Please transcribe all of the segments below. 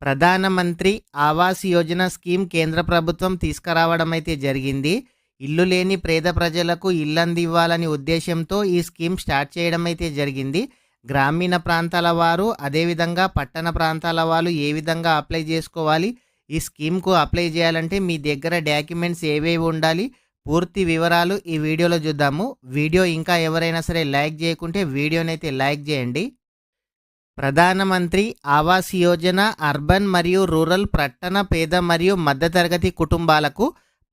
ప్రధానమంత్రి ఆవాస్ యోజన స్కీమ్ కేంద్ర ప్రభుత్వం తీసుకురావడం అయితే జరిగింది. ఇల్లు లేని పేద ప్రజలకు ఇల్లు అందివ్వాలని ఉద్దేశంతో ఈ స్కీమ్ స్టార్ట్ చేయడం అయితే జరిగింది. గ్రామీణ ప్రాంతాల వారు అదేవిధంగా పట్టణ ప్రాంతాల వాళ్ళు ఏ విధంగా అప్లై చేసుకోవాలి, ఈ స్కీమ్కు అప్లై చేయాలంటే మీ దగ్గర డాక్యుమెంట్స్ ఏవేవి ఉండాలి, పూర్తి వివరాలు ఈ వీడియోలో చూద్దాము. వీడియో ఇంకా ఎవరైనా సరే లైక్ చేయకుంటే వీడియోనైతే లైక్ చేయండి. ప్రధానమంత్రి ఆవాస్ యోజన అర్బన్ మరియు రూరల్ పట్టణ పేద మరియు మధ్యతరగతి కుటుంబాలకు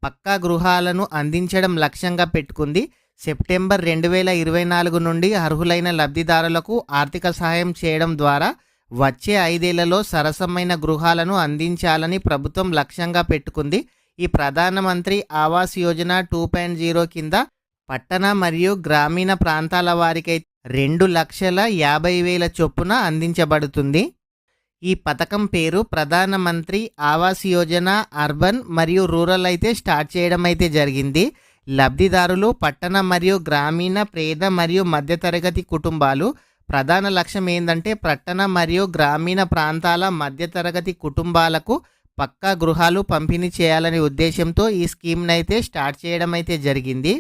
పక్కా గృహాలను అందించడం లక్ష్యంగా పెట్టుకుంది. సెప్టెంబర్ 2024 నుండి అర్హులైన లబ్ధిదారులకు ఆర్థిక సహాయం చేయడం ద్వారా వచ్చే 5 ఏళ్లలో సరసమైన గృహాలను అందించాలని ప్రభుత్వం లక్ష్యంగా పెట్టుకుంది. ఈ ప్రధానమంత్రి ఆవాస్ యోజన 2.0 కింద పట్టణ మరియు గ్రామీణ ప్రాంతాల వారికైతే 2,50,000 చొప్పున అందించబడుతుంది. ఈ పథకం పేరు ప్రధానమంత్రి ఆవాస్ యోజన అర్బన్ మరియు రూరల్ అయితే స్టార్ట్ చేయడం అయితే జరిగింది. లబ్ధిదారులు పట్టణ మరియు గ్రామీణ పేద మరియు మధ్యతరగతి కుటుంబాలు. ప్రధాన లక్ష్యం ఏంటంటే పట్టణ మరియు గ్రామీణ ప్రాంతాల మధ్యతరగతి కుటుంబాలకు పక్కా గృహాలు పంపిణీ చేయాలనే ఉద్దేశంతో ఈ స్కీమ్ని అయితే స్టార్ట్ చేయడం అయితే జరిగింది.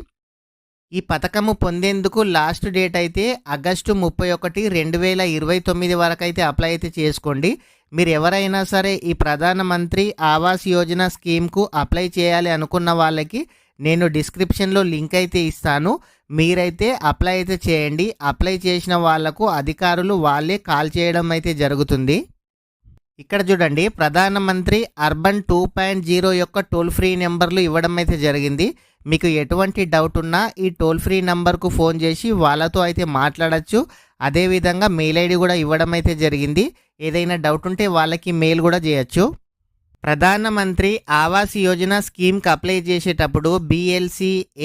ఈ పథకము పొందేందుకు లాస్ట్ డేట్ అయితే ఆగస్టు 31, 2029 వరకు అయితే అప్లై అయితే చేసుకోండి. మీరు ఎవరైనా సరే ఈ ప్రధానమంత్రి ఆవాస్ యోజన స్కీమ్కు అప్లై చేయాలి అనుకున్న వాళ్ళకి నేను డిస్క్రిప్షన్లో లింక్ అయితే ఇస్తాను. మీరైతే అప్లై అయితే చేయండి. అప్లై చేసిన వాళ్లకు అధికారులు వాళ్ళే కాల్ చేయడం అయితే జరుగుతుంది. ఇక్కడ చూడండి, ప్రధానమంత్రి అర్బన్ 2.0 యొక్క టోల్ ఫ్రీ నెంబర్లు ఇవ్వడం అయితే జరిగింది. మీకు ఎటువంటి డౌట్ ఉన్నా ఈ టోల్ ఫ్రీ నెంబర్కు ఫోన్ చేసి వాళ్ళతో అయితే మాట్లాడచ్చు. అదేవిధంగా మెయిల్ ఐడి కూడా ఇవ్వడం అయితే జరిగింది. ఏదైనా డౌట్ ఉంటే వాళ్ళకి మెయిల్ కూడా చేయొచ్చు. ప్రధానమంత్రి ఆవాస్ యోజన స్కీమ్కి అప్లై చేసేటప్పుడు BLC,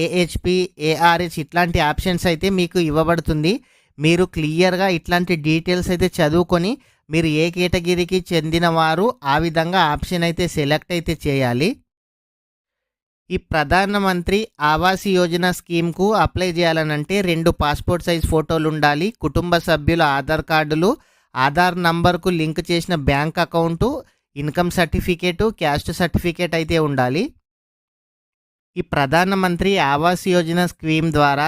AHP, ARH ఇట్లాంటి ఆప్షన్స్ అయితే మీకు ఇవ్వబడుతుంది. మీరు క్లియర్గా ఇట్లాంటి డీటెయిల్స్ అయితే చదువుకొని మీరు ఏ కేటగిరీకి చెందిన వారు ఆ విధంగా ఆప్షన్ అయితే సెలెక్ట్ అయితే చేయాలి. ఈ ప్రధానమంత్రి ఆవాస్ యోజన స్కీమ్కు అప్లై చేయాలనంటే 2 పాస్పోర్ట్ సైజ్ ఫోటోలు ఉండాలి. కుటుంబ సభ్యుల ఆధార్ కార్డులు, ఆధార్ నంబర్కు లింక్ చేసిన bank account, income certificate, caste certificate అయితే ఉండాలి. ఈ ప్రధానమంత్రి ఆవాస్ యోజన స్కీమ్ ద్వారా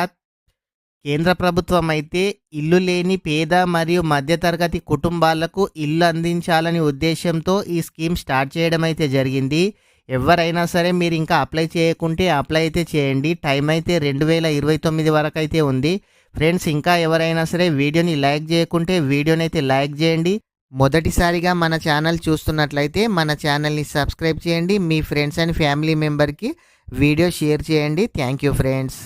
కేంద్ర ప్రభుత్వం అయితే ఇల్లు లేని పేద మరియు మధ్యతరగతి కుటుంబాలకు ఇల్లు అందించాలని ఉద్దేశంతో ఈ స్కీమ్ స్టార్ట్ చేయడం అయితే జరిగింది. ఎవరైనా సరే మీరు ఇంకా అప్లై చేయకుంటే అప్లై అయితే చేయండి. టైం అయితే 2029 వరకు అయితే ఉంది. ఫ్రెండ్స్, ఇంకా ఎవరైనా సరే వీడియోని లైక్ చేయకుంటే వీడియోని అయితే లైక్ చేయండి. మొదటిసారిగా మన ఛానల్ చూస్తున్నట్లయితే మన ఛానల్ని సబ్స్క్రైబ్ చేయండి. మీ ఫ్రెండ్స్ అండ్ ఫ్యామిలీ మెంబర్కి వీడియో షేర్ చేయండి. Thank you friends.